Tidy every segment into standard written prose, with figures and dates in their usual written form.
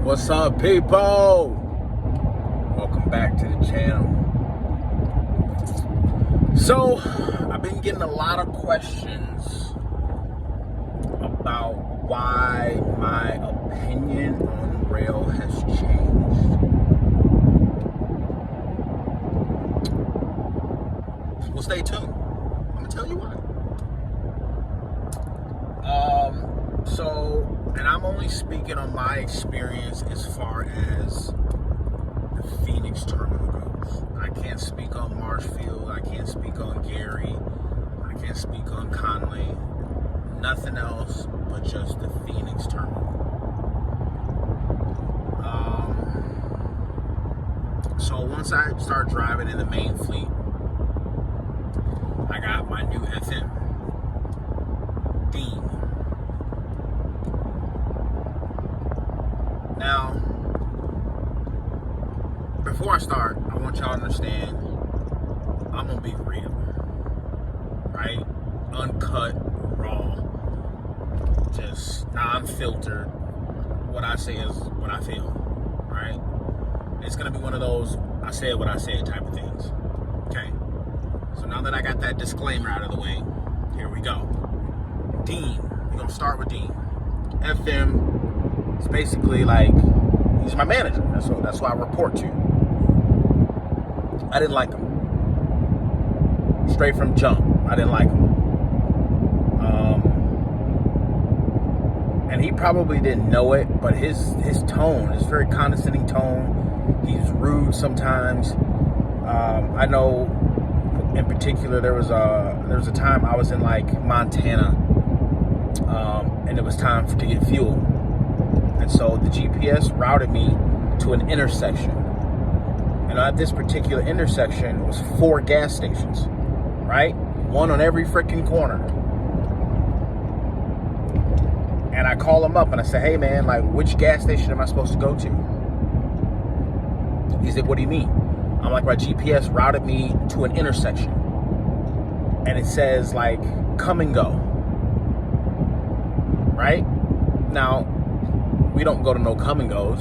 What's up, people? Welcome back to the channel. So, I've been getting a lot of questions about why my opinion on rail has changed. Well, stay tuned. I'm gonna tell you why. And I'm only speaking on my experience as far as the Phoenix terminal goes. I can't speak on Marshfield. I can't speak on Gary. I can't speak on Conley. Nothing else but just the Phoenix terminal. So once I start driving in the main fleet, I got my new FM, Dean. Now, before I start, I want y'all to understand, I'm gonna be real, right? Uncut, raw, just non-filtered. What I say is what I feel, right? It's gonna be one of those I said what I said type of things, okay? So now that I got that disclaimer out of the way, here we go. Dean, we're gonna start with Dean. FM. It's basically like, he's my manager. That's who I report to. I didn't like him. Straight from jump, I didn't like him. And he probably didn't know it, but his tone, his very condescending tone, he's rude sometimes. I know, in particular, there was a time I was in like Montana, and it was time to get fuel. And so the GPS routed me to an intersection. And at this particular intersection was 4 gas stations, right? One on every freaking corner. And I call him up and I say, hey man, like, which gas station am I supposed to go to? He said, what do you mean? I'm like, my GPS routed me to an intersection. And it says like, come and go. Right? Now, we don't go to no come and goes.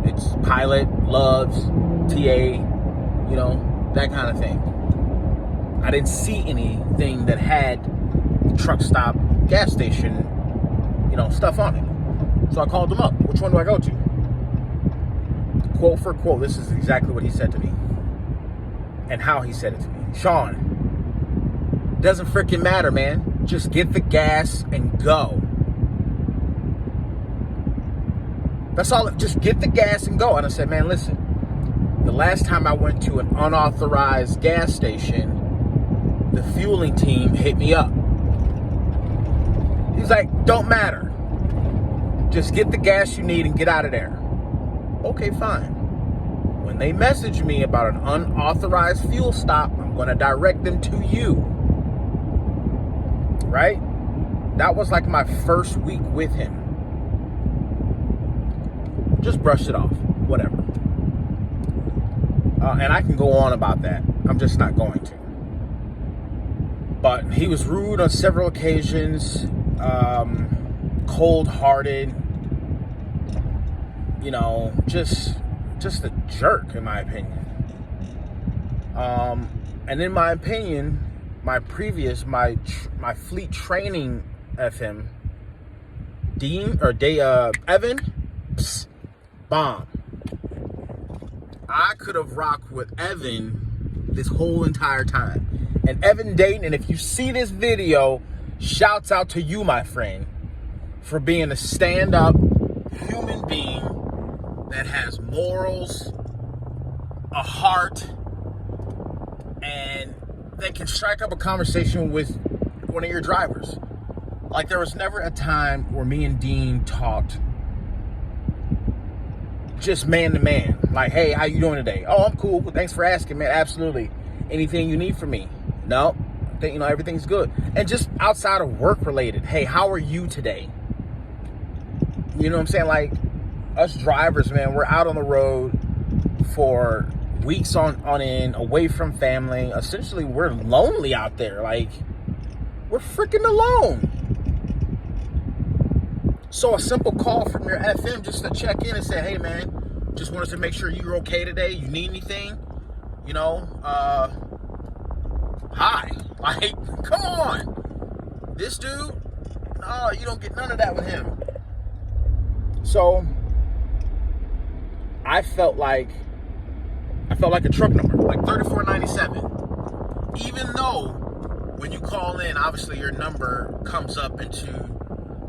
It's Pilot, Loves, TA, that kind of thing. I didn't see anything that had truck stop, gas station, stuff on it. So I called him up. Which one do I go to? Quote for quote, this is exactly what he said to me. And how he said it to me. Sean, doesn't freaking matter, man. Just get the gas and go. That's all. Just get the gas and go. And I said, man, listen. The last time I went to an unauthorized gas station, the fueling team hit me up. He's like, don't matter. Just get the gas you need and get out of there. Okay, fine. When they message me about an unauthorized fuel stop, I'm going to direct them to you. Right? That was like my first week with him. Just brush it off. Whatever. And I can go on about that. I'm just not going to. But he was rude on several occasions. Cold-hearted. Just a jerk, in my opinion. And in my opinion, my fleet training FM, Evan, bomb. I could have rocked with Evan this whole entire time. And Evan Dayton, and if you see this video, shouts out to you, my friend, for being a stand-up human being that has morals, a heart, and they can strike up a conversation with one of your drivers. Like, there was never a time where me and Dean talked just man to man. Like, hey, how you doing today? Oh, I'm cool. Thanks for asking, man. Absolutely. Anything you need from me? No. I think, everything's good. And just outside of work related. Hey, how are you today? You know what I'm saying? Like, us drivers, man, we're out on the road for weeks on end, away from family. Essentially, we're lonely out there. Like, we're freaking alone. So a simple call from your FM just to check in and say, hey man, just wanted to make sure you're okay today. You need anything? You know, hi. Like, come on. This dude, no, you don't get none of that with him. So I felt like a truck number, like 3497. Even though when you call in, obviously your number comes up into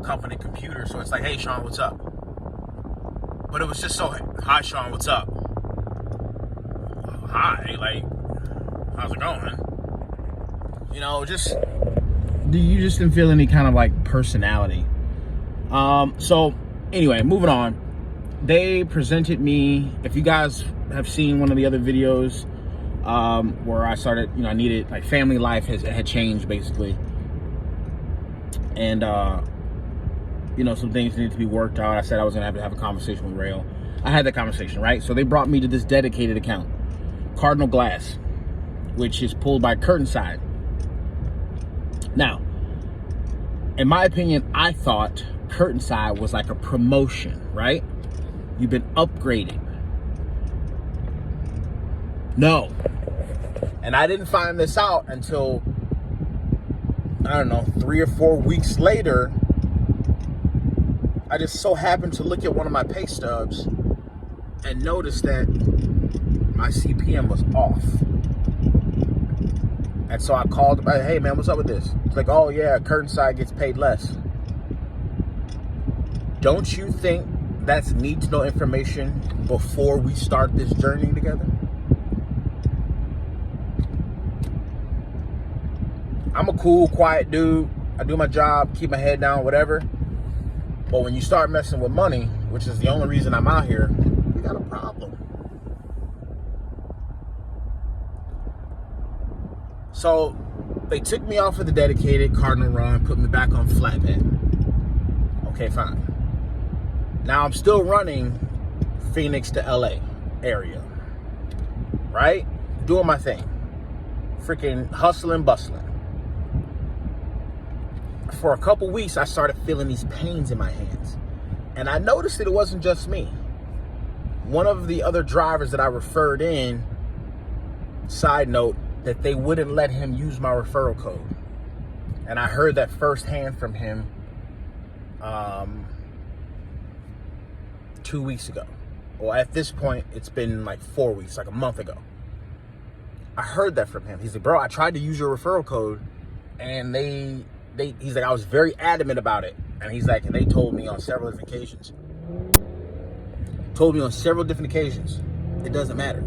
company computer, so it's like, hey Sean, what's up? But it was just so, hi Sean, what's up? Hi, like, how's it going? You know, you just didn't feel any kind of like personality. So anyway, moving on. They presented me, if you guys have seen one of the other videos, where I started, I needed, like, family life had changed basically. And, some things needed to be worked out. I said I was gonna have to have a conversation with Rail. I had that conversation, right? So they brought me to this dedicated account, Cardinal Glass, which is pulled by Curtainside. Now, in my opinion, I thought Curtainside was like a promotion, right? You've been upgraded. No. And I didn't find this out until, I don't know, 3 or 4 weeks later. I just so happened to look at one of my pay stubs and notice that my CPM was off. And so I called, hey man, what's up with this? It's like, oh yeah, Curtainside gets paid less. Don't you think that's need to know information before we start this journey together? I'm a cool, quiet dude. I do my job, keep my head down, whatever. But when you start messing with money, which is the only reason I'm out here, we got a problem. So they took me off of the dedicated Cardinal run, put me back on flatbed. Okay, fine. Now I'm still running Phoenix to LA area, right? Doing my thing. Freaking hustling, bustling. For a couple weeks, I started feeling these pains in my hands. And I noticed that it wasn't just me. One of the other drivers that I referred in, side note, that they wouldn't let him use my referral code. And I heard that firsthand from him 2 weeks ago. Well, at this point, it's been like 4 weeks, like a month ago. I heard that from him. He's like, bro, I tried to use your referral code, and he's like, I was very adamant about it. And he's like, and they told me on several different occasions. It doesn't matter.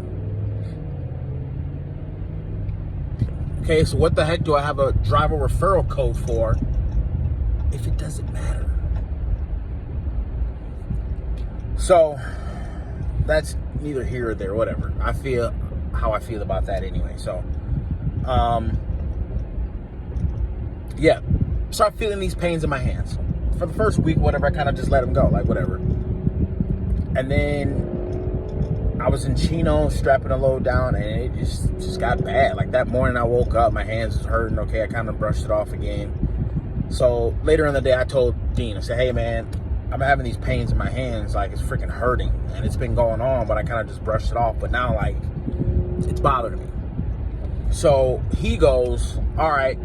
Okay, so what the heck do I have a driver referral code for if it doesn't matter? So that's neither here or there, whatever. I feel how I feel about that anyway. So, yeah, start feeling these pains in my hands. For the first week, whatever, I kind of just let them go, like whatever. And then I was in Chino strapping a load down, and it just got bad. Like that morning I woke up, my hands was hurting. Okay, I kind of brushed it off again. So later in the day I told Dean, I said, hey man, I'm having these pains in my hands, like it's freaking hurting. And it's been going on, but I kind of just brushed it off. But now like it's bothering me. So he goes, all right,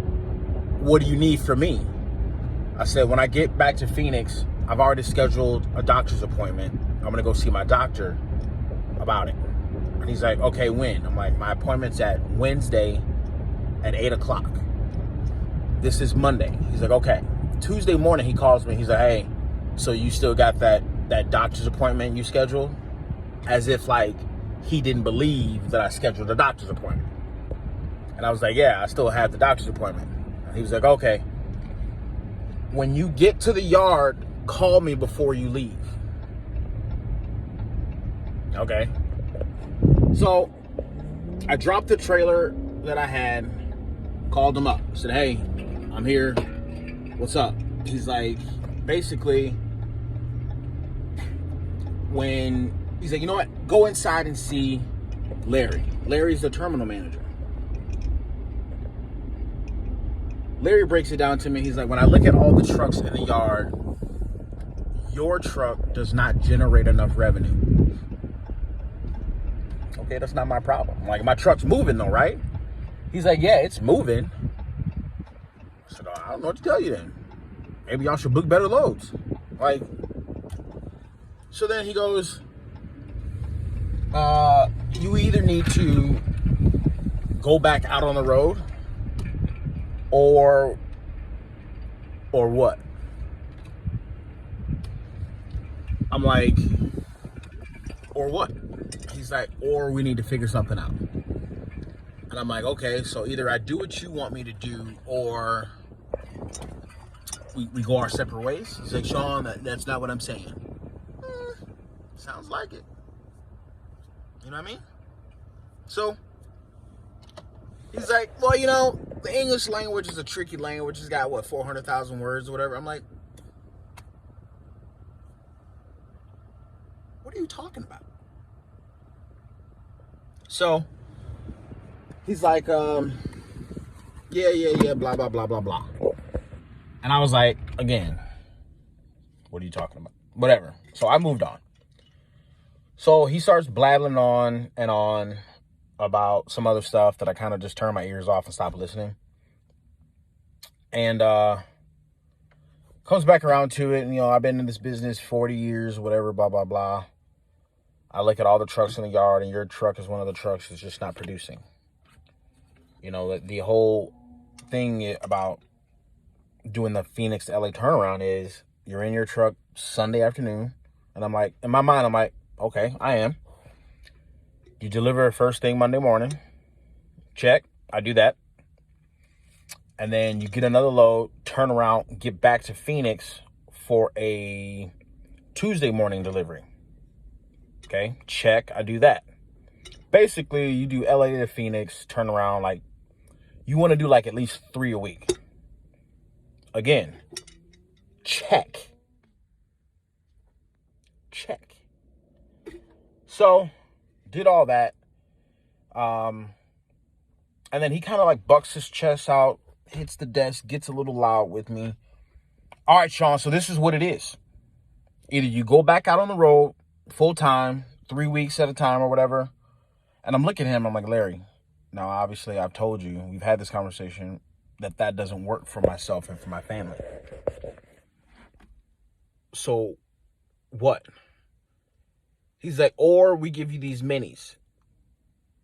what do you need from me? I said, when I get back to Phoenix, I've already scheduled a doctor's appointment. I'm going to go see my doctor about it. And he's like, okay, when? I'm like, my appointment's at Wednesday at 8 o'clock. This is Monday. He's like, okay. Tuesday morning, he calls me. He's like, hey, so you still got that doctor's appointment you scheduled? As if like he didn't believe that I scheduled a doctor's appointment. And I was like, yeah, I still have the doctor's appointment. And he was like, okay. When you get to the yard, call me before you leave. Okay. So I dropped the trailer that I had, called him up, said, hey, I'm here. What's up? He's like, basically, he's like, you know what? Go inside and see Larry. Larry's the terminal manager. Larry breaks it down to me. He's like, when I look at all the trucks in the yard, your truck does not generate enough revenue. Okay, that's not my problem. Like, my truck's moving though, right? He's like, yeah, it's moving. I said, oh, I don't know what to tell you then. Maybe y'all should book better loads. Like, so then he goes, you either need to go back out on the road or what? I'm like, or what? He's like, or we need to figure something out. And I'm like, okay, so either I do what you want me to do, or we go our separate ways. He's like, Sean, that's not what I'm saying. Sounds like it. You know what I mean? So he's like, well, you know, the English language is a tricky language. It's got, what, 400,000 words or whatever. I'm like, what are you talking about? So he's like, yeah, blah, blah, blah, blah, blah. And I was like, again, what are you talking about? Whatever. So I moved on. So he starts blabbling on and on about some other stuff that I kind of just turned my ears off and stopped listening. And comes back around to it. And, you know, I've been in this business 40 years, whatever, blah, blah, blah. I look at all the trucks in the yard, and your truck is one of the trucks that's just not producing. You know, the whole thing about doing the Phoenix to LA turnaround is you're in your truck Sunday afternoon. And I'm like, in my mind, I'm like, okay, I am. You deliver first thing Monday morning. Check. I do that. And then you get another load, turn around, get back to Phoenix for a Tuesday morning delivery. Okay, check. I do that. Basically, you do LA to Phoenix, turn around, like, you want to do like at least 3 a week. Again, check. Check. So, did all that. And then he kind of like bucks his chest out, hits the desk, gets a little loud with me. All right, Sean, so this is what it is. Either you go back out on the road full time, 3 weeks at a time or whatever. And I'm looking at him, I'm like, Larry, now obviously I've told you, we've had this conversation, that doesn't work for myself and for my family. So what? He's like, or we give you these minis.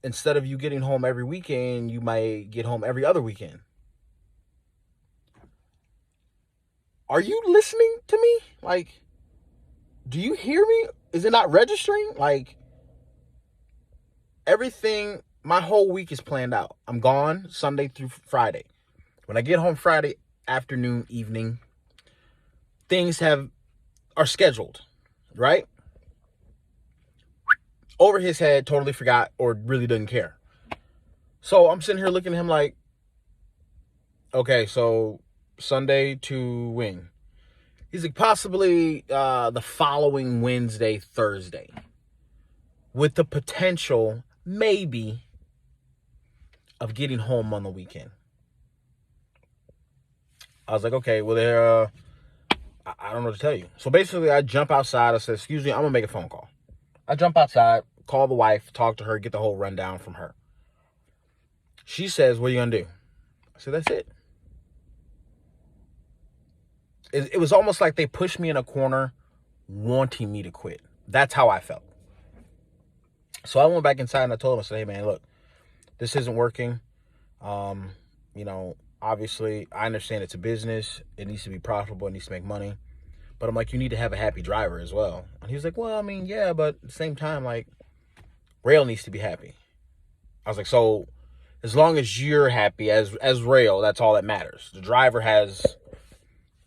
Instead of you getting home every weekend, you might get home every other weekend. Are you listening to me? Like, do you hear me? Is it not registering? Like, everything, my whole week is planned out. I'm gone Sunday through Friday. When I get home Friday afternoon, evening, things are scheduled, right? Over his head, totally forgot or really didn't care. So I'm sitting here looking at him like, okay, so Sunday to when? He's like, possibly the following Wednesday, Thursday. With the potential, maybe, of getting home on the weekend. I was like, okay, well, I don't know what to tell you. So basically, I jump outside. I said, excuse me, I'm going to make a phone call. I jump outside, call the wife, talk to her, get the whole rundown from her. She says, what are you going to do? I said, that's it. It was almost like they pushed me in a corner wanting me to quit. That's how I felt. So I went back inside and I told him, I said, hey, man, look, this isn't working. You know, obviously, I understand it's a business. It needs to be profitable. It needs to make money. But I'm like, you need to have a happy driver as well. And he was like, well, I mean, yeah, but at the same time, like, Rail needs to be happy. I was like, so as long as you're happy as Rail, that's all that matters. The driver has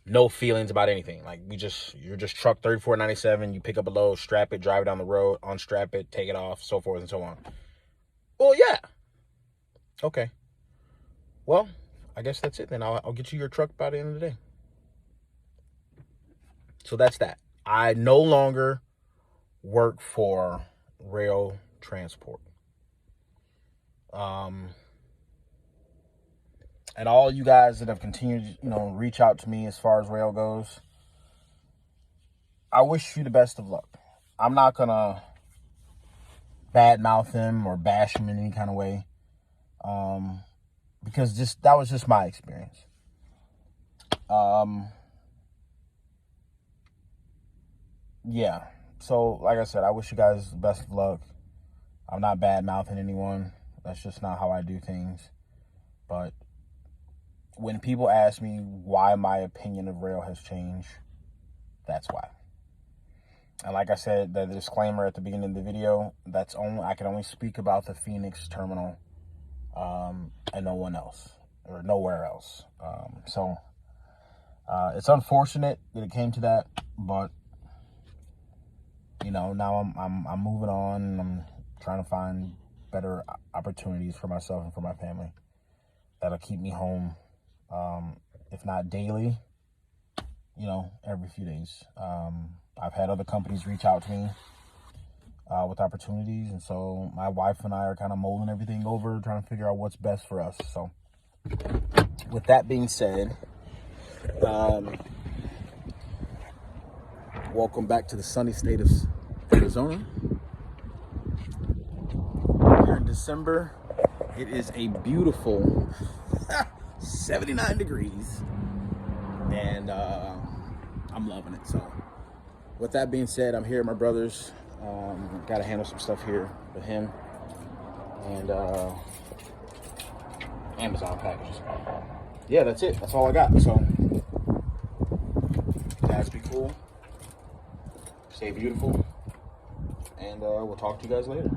no feelings about anything. Like, you're just truck 3497, you pick up a load, strap it, drive it down the road, unstrap it, take it off, so forth and so on. Well, yeah. Okay. Well, I guess that's it then. I'll get you your truck by the end of the day. So that's that. I no longer work for Rail Transport. And all you guys that have continued, you know, reach out to me as far as Rail goes, I wish you the best of luck. I'm not gonna badmouth him or bash him in any kind of way, because that was just my experience. Yeah. So, like I said, I wish you guys the best of luck. I'm not bad-mouthing anyone. That's just not how I do things. But when people ask me why my opinion of rail has changed, that's why. And like I said, the disclaimer at the beginning of the video, I can only speak about the Phoenix terminal, and no one else, or nowhere else. So it's unfortunate that it came to that, but you know, now I'm moving on, and I'm trying to find better opportunities for myself and for my family that'll keep me home, if not daily, you know, every few days. I've had other companies reach out to me with opportunities, and so my wife and I are kind of molding everything over, trying to figure out what's best for us. So with that being said, welcome back to the sunny state of Arizona. Here in December, it is a beautiful 79 degrees, and I'm loving it. So with that being said, I'm here at my brother's. Got to handle some stuff here with him, and Amazon packages. Yeah, that's it. That's all I got. So guys, be cool, stay beautiful, and we'll talk to you guys later.